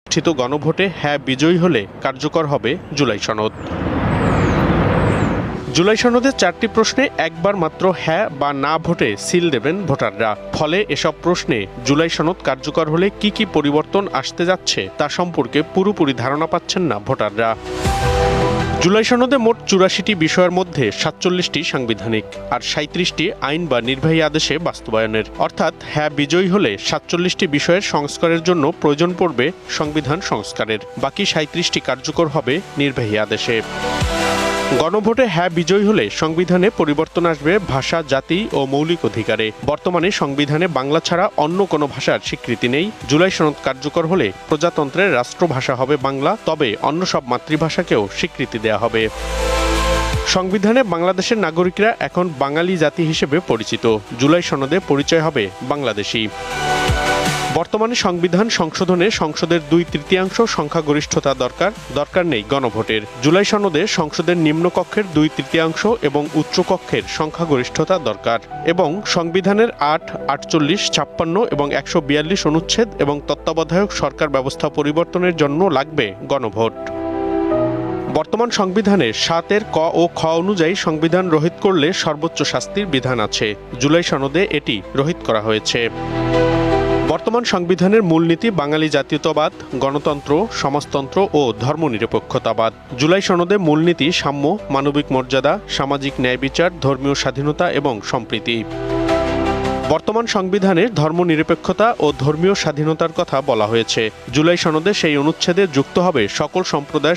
অনুষ্ঠিত গণভোটে হ্যাঁ বিজয়ী হলে কার্যকর হবে জুলাই সনদ। জুলাই সনদের 4টি প্রশ্নে একবার মাত্র হ্যাঁ বা না ভোটে সিল দেবেন ভোটাররা। ফলে এসব প্রশ্নে জুলাই সনদ কার্যকর হলে কি কি পরিবর্তন আসতে যাচ্ছে তা সম্পর্কে পুরোপুরি ধারণা পাচ্ছেন না ভোটাররা। জুলাই সনদে মোট 84টি বিষয়ের মধ্যে 47টি সাংবিধানিক আর 37টি আইন বা নির্বাহী আদেশে বাস্তবায়নের। অর্থাৎ হ্যাঁ বিজয়ী হলে 47টি বিষয়ের সংস্কারের জন্য প্রয়োজন পড়বে সংবিধান সংস্কারের। বাকি 37টি কার্যকর হবে নির্বাহী আদেশে। গণভোটে হ্যাঁ বিজয়ী হলে সংবিধানে পরিবর্তন আসবে ভাষা, জাতি ও মৌলিক অধিকারে। বর্তমানে সংবিধানে বাংলা ছাড়া অন্য কোনো ভাষার স্বীকৃতি নেই। জুলাই সনদ কার্যকর হলে প্রজাতন্ত্রের রাষ্ট্রভাষা হবে বাংলা, তবে অন্য সব মাতৃভাষাকেও স্বীকৃতি দেয়া হবে। সংবিধানে বাংলাদেশের নাগরিকরা এখন বাঙালি জাতি হিসেবে পরিচিত। জুলাই সনদে পরিচয় হবে বাংলাদেশী। বর্তমানে সংবিধান সংশোধনে সংসদের 2/3 সংখ্যাগরিষ্ঠতা দরকার নেই গণভোটের। জুলাই সনদে সংসদের নিম্নকক্ষের 2/3 এবং উচ্চকক্ষের সংখ্যাগরিষ্ঠতা দরকার, এবং সংবিধানের 8, 48, 56 এবং 142 অনুচ্ছেদ এবং তত্ত্বাবধায়ক সরকার ব্যবস্থা পরিবর্তনের জন্য লাগবে গণভোট। বর্তমান সংবিধানের 7 ক ও খ অনুযায়ী সংবিধান রহিত করলে সর্বোচ্চ শাস্তির বিধান আছে। জুলাই সনদে এটি রহিত করা হয়েছে। বর্তমান সংবিধানের মূলনীতি বাঙালি জাতীয়তাবাদ, গণতন্ত্র, সমাজতন্ত্র ও ধর্মনিরপেক্ষতাবাদ। জুলাই সনদে মূলনীতি সাম্য, মানবিক মর্যাদা, সামাজিক ন্যায় বিচার, ধর্মীয় স্বাধীনতা এবং সম্প্রীতি। বর্তমান সংবিধানে ধর্মনিরপেক্ষতা ও ধর্মীয় স্বাধীনতার কথা বলা হয়েছে। জুলাই সনদে সেই অনুচ্ছেদে যুক্ত হবে সকল সম্প্রদায়